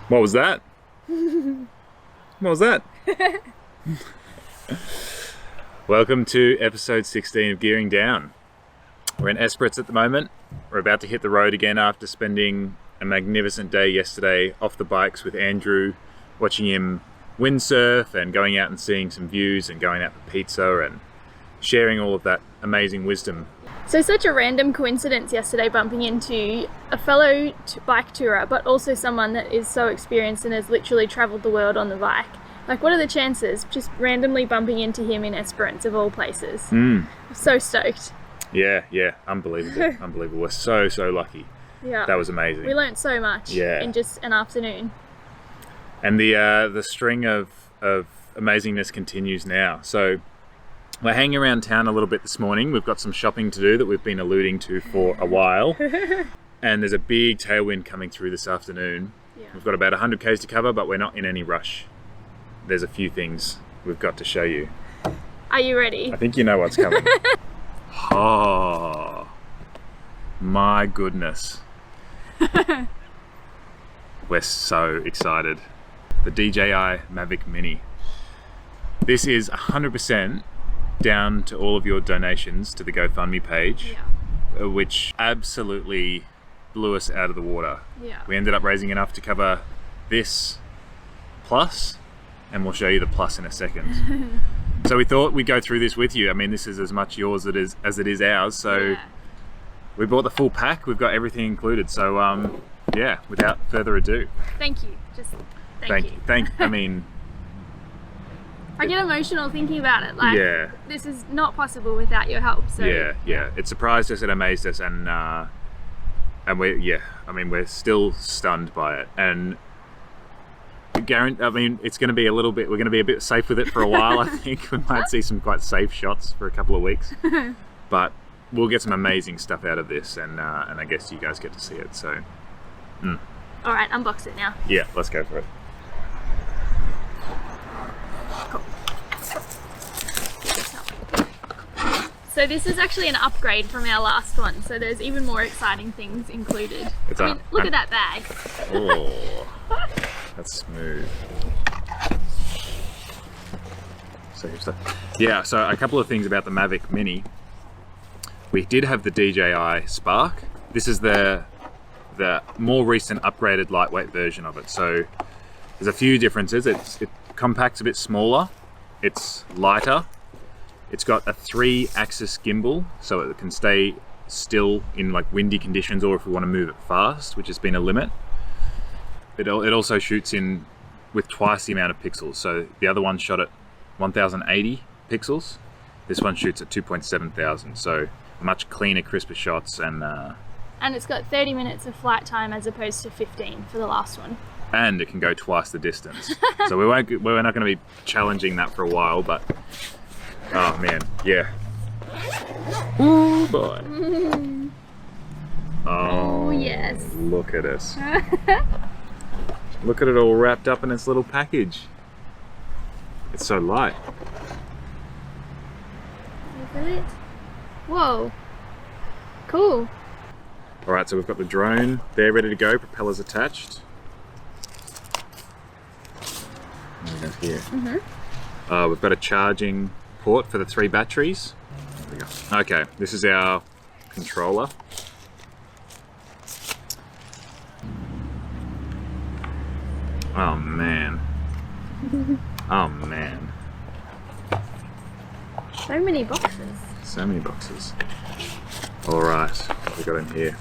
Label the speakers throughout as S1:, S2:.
S1: What was that? What was that? Welcome to episode 16 of Gearing Down. We're in Esperance at the moment. We're about to hit the road again after spending a magnificent day yesterday off the bikes with Andrew, watching him windsurf and going out and seeing some views and going out for pizza and sharing all of that amazing wisdom.
S2: So such a random coincidence yesterday bumping into a fellow bike tourer, but also someone that is so experienced and has literally travelled the world on the bike. Like, what are the chances just randomly bumping into him in Esperance of all places? I'm so stoked.
S1: Yeah, unbelievable. Unbelievable. We're so lucky.
S2: Yeah.
S1: That was amazing.
S2: We learnt so much in just an afternoon.
S1: And the string of amazingness continues now. So we're hanging around town a little bit this morning. We've got some shopping to do that we've been alluding to for a while. And there's a big tailwind coming through this afternoon. Yeah. We've got about 100 k's to cover, but we're not in any rush. There's a few things we've got to show you.
S2: Are you ready?
S1: I think you know what's coming. Oh, my goodness. We're so excited. The DJI Mavic Mini. This is 100% down to all of your donations to the GoFundMe page, which absolutely blew us out of the water. Yeah. We ended up raising enough to cover this plus, and we'll show you the plus in a second. So we thought we'd go through this with you. I mean, this is as much yours as it is ours, so we bought the full pack. We've got everything included. So yeah, without further ado.
S2: Thank you. Just thank you.
S1: I mean,
S2: I get emotional thinking about it. Like, this is not possible without your help. So
S1: yeah. It surprised us, it amazed us, and we're still stunned by it. And it's going to be we're going to be a bit safe with it for a while. I think we might see some quite safe shots for a couple of weeks, but we'll get some amazing stuff out of this, and I guess you guys get to see it. So,
S2: all right, unbox it now.
S1: Yeah, let's go for it.
S2: Cool. So this is actually an upgrade from our last one. So there's even more exciting things included. Look at that bag.
S1: Oh, that's smooth. Safe stuff. Yeah, so a couple of things about the Mavic Mini. We did have the DJI Spark. This is the more recent upgraded lightweight version of it. So there's a few differences. It compact's a bit smaller. It's lighter. It's got a 3-axis gimbal, so it can stay still in like windy conditions, or if we want to move it fast, which has been a limit. It also shoots in with twice the amount of pixels. So the other one shot at 1080 pixels. This one shoots at 2,700. So much cleaner, crisper shots, and
S2: it's got 30 minutes of flight time as opposed to 15 for the last one.
S1: And it can go twice the distance. So we're not going to be challenging that for a while, but oh man, yeah. Oh boy.
S2: Oh yes.
S1: Look at us. Look at it all wrapped up in its little package. It's so light.
S2: Look at it. Whoa. Cool.
S1: Alright, so we've got the drone there ready to go, propellers attached. Here. We've got a charging port for the 3 batteries. There we go. Okay, this is our controller. Oh man. Oh man.
S2: So many boxes.
S1: So many boxes. Alright, what have we got in here?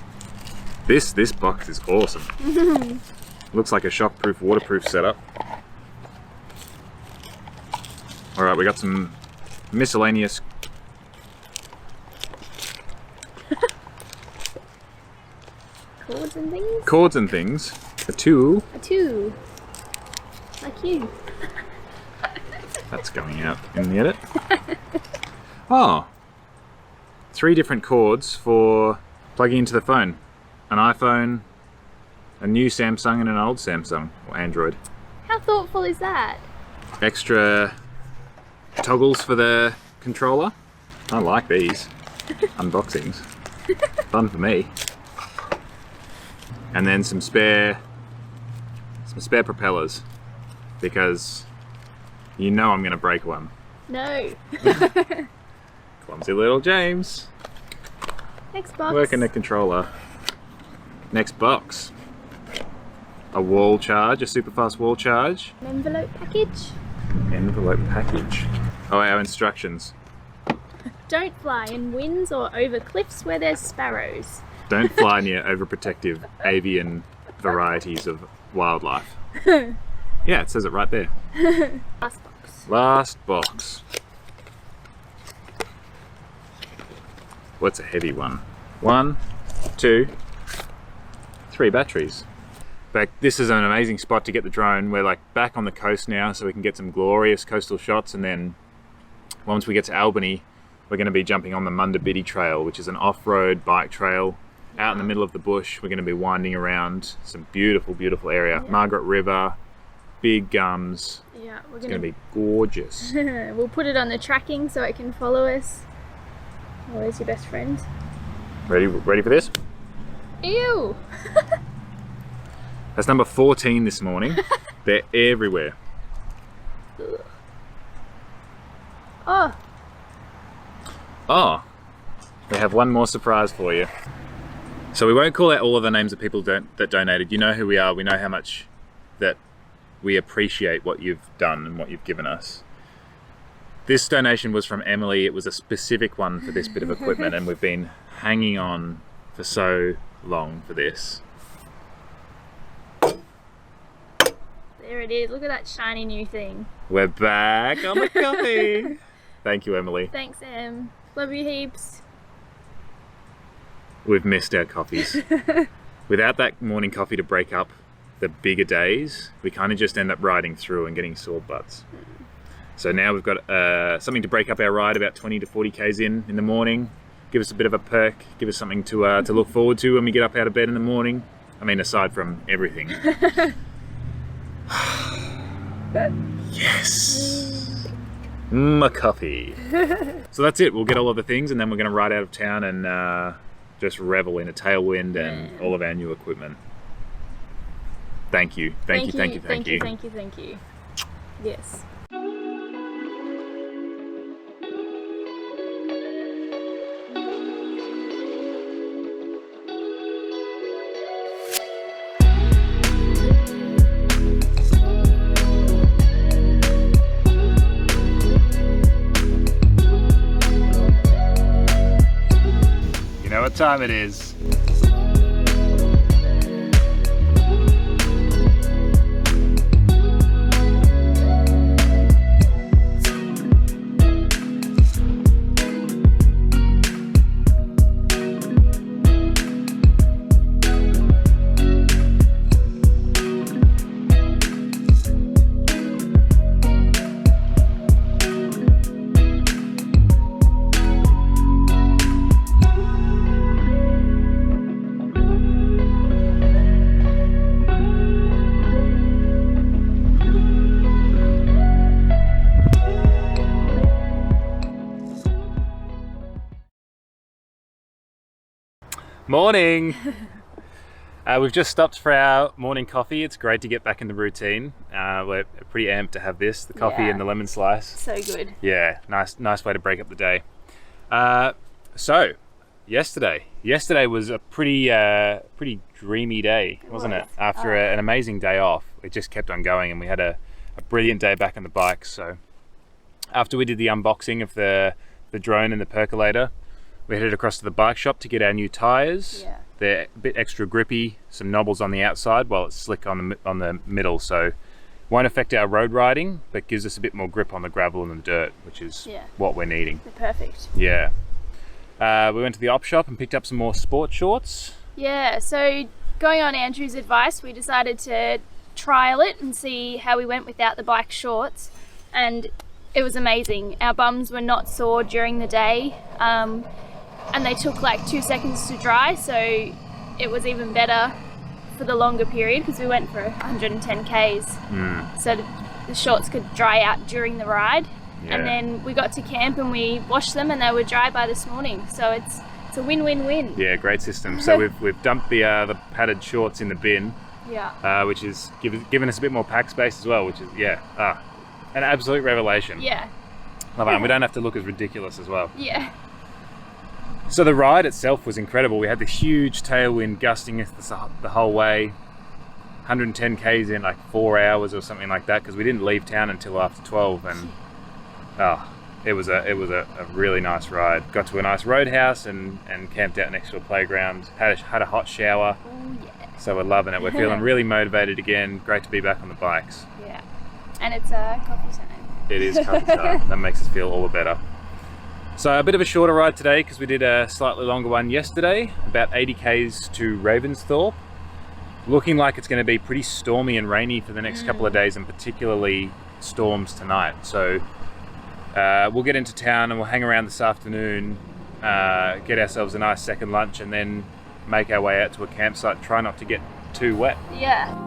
S1: This box is awesome. Looks like a shockproof, waterproof setup. Alright, we got some miscellaneous cords and things. A tool.
S2: Like you.
S1: That's going out in the edit. Oh. 3 different cords for plugging into the phone. An iPhone, a new Samsung, and an old Samsung or Android.
S2: How thoughtful is that?
S1: Extra toggles for the controller. I like these unboxings. Fun for me. And then some spare spare propellers, because you know I'm going to break one.
S2: No.
S1: Clumsy little James.
S2: Next box.
S1: Working the controller. Next box. A wall charge, a super fast wall charge.
S2: An envelope package.
S1: Envelope package. Oh, our instructions.
S2: Don't fly in winds or over cliffs where there's sparrows.
S1: Don't fly near overprotective avian varieties of wildlife. Yeah, it says it right there.
S2: Last box.
S1: Last box. What's a heavy one? 1, 2, 3 batteries. But this is an amazing spot to get the drone. We're like back on the coast now, so we can get some glorious coastal shots, and then once we get to Albany, we're going to be jumping on the Mundabiddy Trail, which is an off-road bike trail out in the middle of the bush. We're going to be winding around some beautiful, beautiful area.
S2: Yeah.
S1: Margaret River, big gums.
S2: Yeah, we're
S1: It's going to be gorgeous.
S2: We'll put it on the tracking so it can follow us. Oh, there's your best friend.
S1: Ready for this?
S2: Ew!
S1: That's number 14 this morning. They're everywhere.
S2: Oh,
S1: Oh, we have one more surprise for you. So we won't call out all of the names of people that donated. You know who we are. We know how much that we appreciate what you've done and what you've given us. This donation was from Emily. It was a specific one for this bit of equipment, and we've been hanging on for so long for this.
S2: there it is. Look at that shiny new thing.
S1: We're back on the coffee. Thank you, Emily.
S2: Thanks, Em. Love you heaps.
S1: We've missed our coffees. Without that morning coffee to break up the bigger days, we kind of just end up riding through and getting sore butts. So now we've got something to break up our ride about 20 to 40 k's in the morning. Give us a bit of a perk, give us something to look forward to when we get up out of bed in the morning. I mean, aside from everything. Yes! My coffee. So that's it. We'll get all of the things, and then we're going to ride out of town and just revel in a tailwind and all of our new equipment. Thank you. Thank you.
S2: Yes.
S1: You know what time it is. Morning! We've just stopped for our morning coffee. It's great to get back in the routine. We're pretty amped to have this, the coffee and the lemon slice.
S2: So good.
S1: Yeah, nice way to break up the day. So, yesterday was a pretty dreamy day, wasn't it? After an amazing day off, it just kept on going, and we had a brilliant day back on the bikes. So, after we did the unboxing of the drone and the percolator, we headed across to the bike shop to get our new tyres.
S2: Yeah.
S1: They're a bit extra grippy, some knobbles on the outside while it's slick on the middle, so won't affect our road riding, but gives us a bit more grip on the gravel and the dirt, which is what we're needing.
S2: They're perfect.
S1: Yeah. We went to the op shop and picked up some more sport shorts.
S2: Yeah, so going on Andrew's advice, we decided to trial it and see how we went without the bike shorts, and it was amazing. Our bums were not sore during the day. And they took like 2 seconds to dry, so it was even better for the longer period because we went for 110 k's. So the shorts could dry out during the ride. And then we got to camp and we washed them and they were dry by this morning. So it's a win-win-win.
S1: Yeah, great system. So we've dumped the padded shorts in the bin, which is giving us a bit more pack space as well, which is, an absolute revelation.
S2: Yeah.
S1: Love it. And we don't have to look as ridiculous as well.
S2: Yeah.
S1: So the ride itself was incredible. We had the huge tailwind gusting us the whole way. 110 k's in like 4 hours or something like that, because we didn't leave town until after 12, and it was a really nice ride. Got to a nice roadhouse and camped out next to a playground. Had a hot shower.
S2: Oh yeah.
S1: So we're loving it. We're feeling really motivated again. Great to be back on the bikes.
S2: Yeah. And it's a coffee time.
S1: It is coffee time. That makes us feel all the better. So a bit of a shorter ride today, because we did a slightly longer one yesterday, about 80 k's to Ravensthorpe. Looking like it's going to be pretty stormy and rainy for the next couple of days, and particularly storms tonight. So we'll get into town and we'll hang around this afternoon, get ourselves a nice second lunch, and then make our way out to a campsite. Try not to get too wet.
S2: Yeah.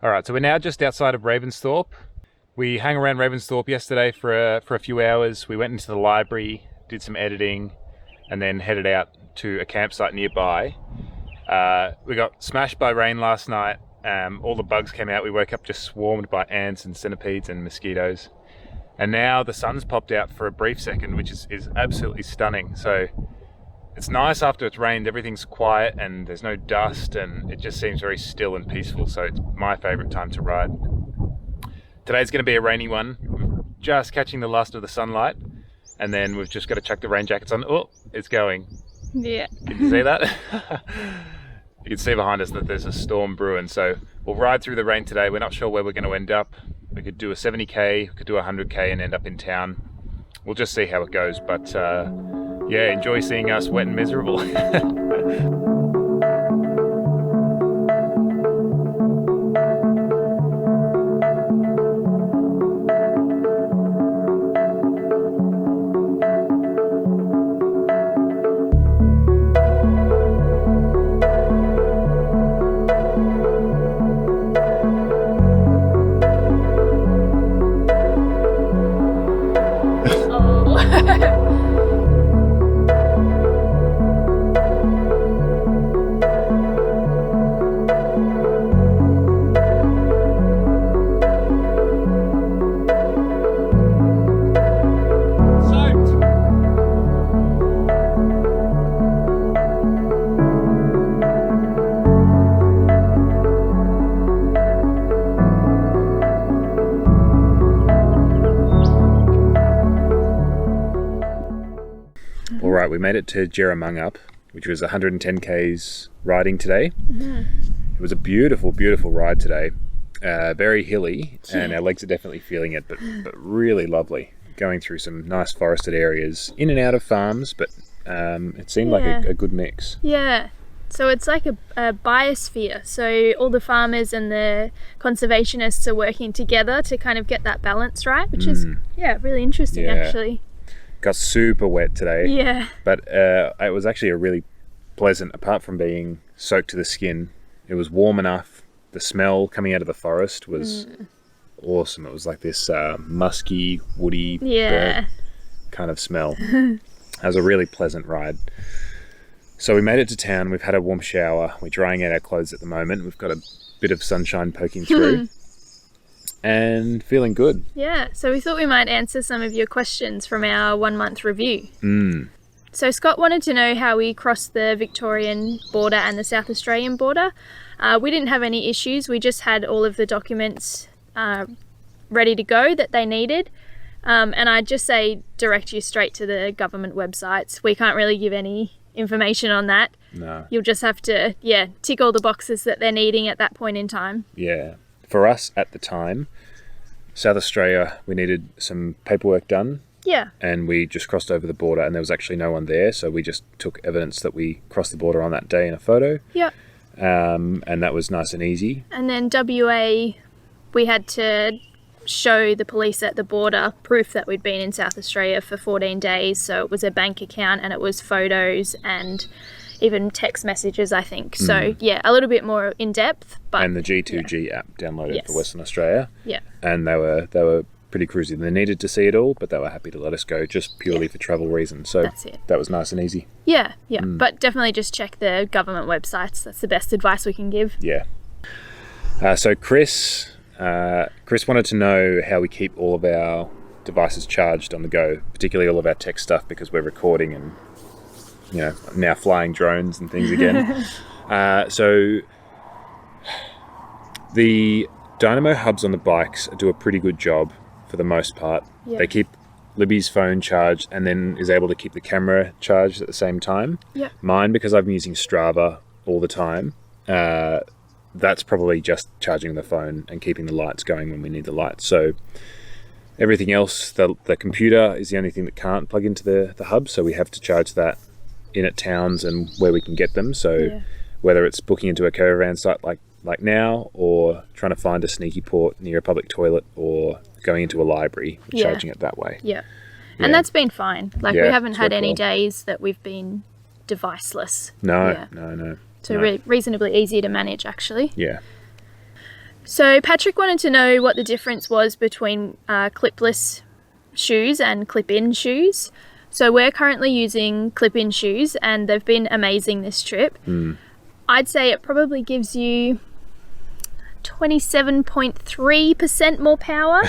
S1: All right, so we're now just outside of Ravensthorpe. We hung around Ravensthorpe yesterday for a few hours. We went into the library, did some editing, and then headed out to a campsite nearby. We got smashed by rain last night. All the bugs came out. We woke up just swarmed by ants and centipedes and mosquitoes. And now the sun's popped out for a brief second, which is absolutely stunning. So it's nice after it's rained. Everything's quiet and there's no dust, and it just seems very still and peaceful. So it's my favorite time to ride. Today's going to be a rainy one, just catching the last of the sunlight, and then we've just got to chuck the rain jackets on. Oh, it's going.
S2: Yeah.
S1: Can you see that? You can see behind us that there's a storm brewing. So we'll ride through the rain today. We're not sure where we're going to end up. We could do a 70k, we could do a 100k and end up in town. We'll just see how it goes. But yeah, enjoy seeing us wet and miserable. Alright, we made it to Jerramungup, which was 110 k's riding today. It was a beautiful, beautiful ride today. Very hilly, and our legs are definitely feeling it, but really lovely. Going through some nice forested areas, in and out of farms, but it seemed like a good mix.
S2: Yeah. So it's like a biosphere. So all the farmers and the conservationists are working together to kind of get that balance right, which is, really interesting actually.
S1: Got super wet today.
S2: Yeah.
S1: But it was actually a really pleasant, apart from being soaked to the skin, it was warm enough. The smell coming out of the forest was awesome. It was like this musky, woody, burnt kind of smell. It was a really pleasant ride. So we made it to town. We've had a warm shower. We're drying out our clothes at the moment. We've got a bit of sunshine poking through. And feeling good.
S2: Yeah, so we thought we might answer some of your questions from our 1 month review. So Scott wanted to know how we crossed the Victorian border and the South Australian border. We didn't have any issues. We just had all of the documents ready to go that they needed. And I'd just say direct you straight to the government websites. We can't really give any information on that.
S1: No.
S2: You'll just have to, tick all the boxes that they're needing at that point in time.
S1: Yeah. For us at the time, South Australia, we needed some paperwork done.
S2: Yeah.
S1: And we just crossed over the border and there was actually no one there. So we just took evidence that we crossed the border on that day in a photo.
S2: Yeah.
S1: And that was nice and easy.
S2: And then WA, we had to show the police at the border proof that we'd been in South Australia for 14 days. So it was a bank account and it was photos and even text messages, I think. So yeah, a little bit more in depth. But
S1: and the G2G app downloaded for Western Australia.
S2: Yeah.
S1: And they were pretty cruisy. They needed to see it all, but they were happy to let us go just purely for travel reasons. So
S2: that's it.
S1: That was nice and easy.
S2: Yeah, yeah. But definitely just check the government websites. That's the best advice we can give.
S1: Yeah. So Chris wanted to know how we keep all of our devices charged on the go, particularly all of our tech stuff, because we're recording and, now flying drones and things again. So the dynamo hubs on the bikes do a pretty good job for the most part.
S2: Yeah.
S1: They keep Libby's phone charged and then is able to keep the camera charged at the same time.
S2: Yeah.
S1: Mine, because I'm using Strava all the time, that's probably just charging the phone and keeping the lights going when we need the lights. So everything else, the computer is the only thing that can't plug into the hub, so we have to charge that in at towns and where we can get them. So whether it's booking into a caravan site like now, or trying to find a sneaky port near a public toilet, or going into a library, charging it that way.
S2: Yeah. And that's been fine. Like, we haven't had any
S1: well.
S2: days that we've been deviceless.
S1: No.
S2: So reasonably easy to manage, actually.
S1: Yeah.
S2: So Patrick wanted to know what the difference was between clipless shoes and clip-in shoes. So we're currently using clip-in shoes, and they've been amazing this trip. I'd say it probably gives you 27.3% more power.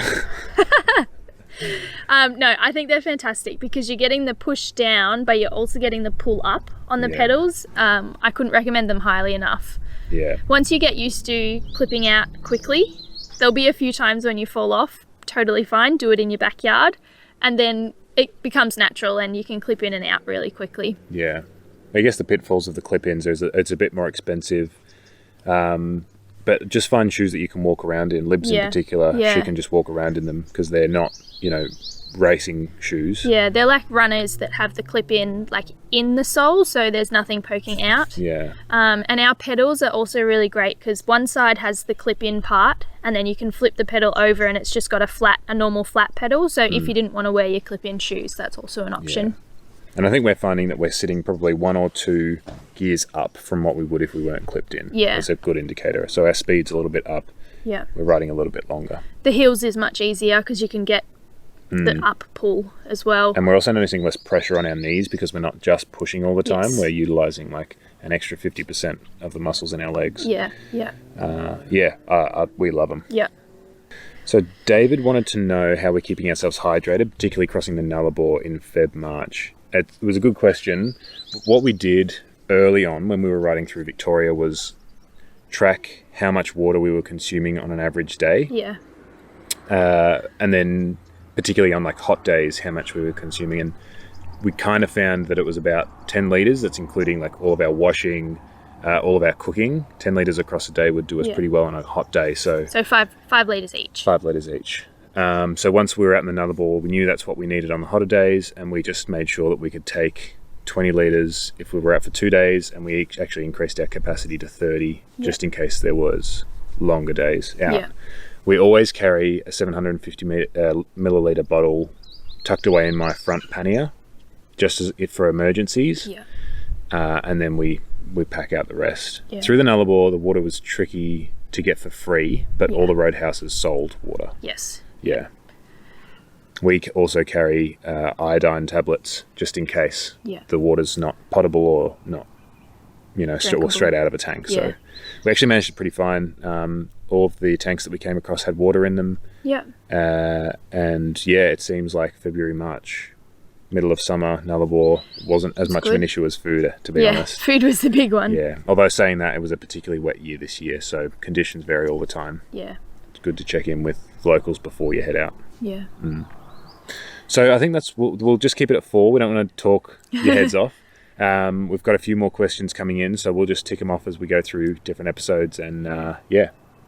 S2: No, I think they're fantastic because you're getting the push down, but you're also getting the pull up on the pedals. I couldn't recommend them highly enough.
S1: Yeah.
S2: Once you get used to clipping out quickly, there'll be a few times when you fall off. Totally fine. Do it in your backyard. And then it becomes natural and you can clip in and out really quickly.
S1: Yeah. I guess the pitfalls of the clip-ins is it's a bit more expensive. But just find shoes that you can walk around in. Libs in particular, she can just walk around in them because they're not, racing shoes.
S2: Yeah, they're like runners that have the clip-in like in the sole, so there's nothing poking out.
S1: Yeah.
S2: And our pedals are also really great because one side has the clip-in part, and then you can flip the pedal over and it's just got a normal flat pedal. So if you didn't want to wear your clip-in shoes, that's also an option.
S1: Yeah. And I think we're finding that we're sitting probably 1 or 2 gears up from what we would if we weren't clipped in.
S2: Yeah.
S1: It's a good indicator. So our speed's a little bit up.
S2: Yeah.
S1: We're riding a little bit longer.
S2: The heels is much easier because you can get the up pull as well.
S1: And we're also noticing less pressure on our knees because we're not just pushing all the time. We're utilising like an extra 50% of the muscles in our legs.
S2: Yeah.
S1: We love them.
S2: Yeah.
S1: So David wanted to know how we're keeping ourselves hydrated, particularly crossing the Nullarbor in March. It was a good question. What we did early on when we were riding through Victoria was track how much water we were consuming on an average day.
S2: Yeah.
S1: And then particularly on like hot days, how much we were consuming. And we kind of found that it was about 10 litres. That's including like all of our washing, all of our cooking. 10 litres across a day would do us pretty well on a hot day. So
S2: 5 litres each.
S1: 5 litres each. So once we were out in the Nullarbor, we knew that's what we needed on the hotter days, and we just made sure that we could take 20 litres if we were out for 2 days, and we actually increased our capacity to 30 just in case there was longer days out.
S2: Yeah.
S1: We always carry a 750 milliliter bottle tucked away in my front pannier, just as if for emergencies.
S2: Yeah.
S1: And then we pack out the rest.
S2: Yeah.
S1: Through the Nullarbor, the water was tricky to get for free, but all the roadhouses sold water.
S2: Yes.
S1: Yeah. We also carry iodine tablets just in case the water's not potable or not, or straight out of a tank.
S2: Yeah.
S1: So we actually managed it pretty fine. All of the tanks that we came across had water in them.
S2: Yeah.
S1: It seems like February, March, middle of summer, Nullarbor wasn't as much of an issue as food, to be honest.
S2: Yeah, food was the big one.
S1: Yeah. Although saying that, it was a particularly wet year this year, so conditions vary all the time.
S2: Yeah.
S1: It's good to check in with locals before you head out.
S2: Yeah.
S1: So I think we'll just keep it at 4. We don't want to talk your heads off. We've got a few more questions coming in, so we'll just tick them off as we go through different episodes. And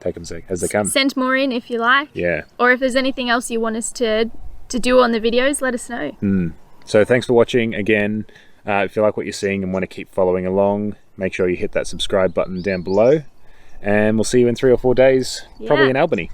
S1: take them as they come.
S2: Send more in if you like.
S1: Yeah.
S2: Or if there's anything else you want us to do on the videos, let us know.
S1: So thanks for watching again. If you like what you're seeing and want to keep following along, make sure you hit that subscribe button down below. And we'll see you in 3 or 4 days, probably in Albany.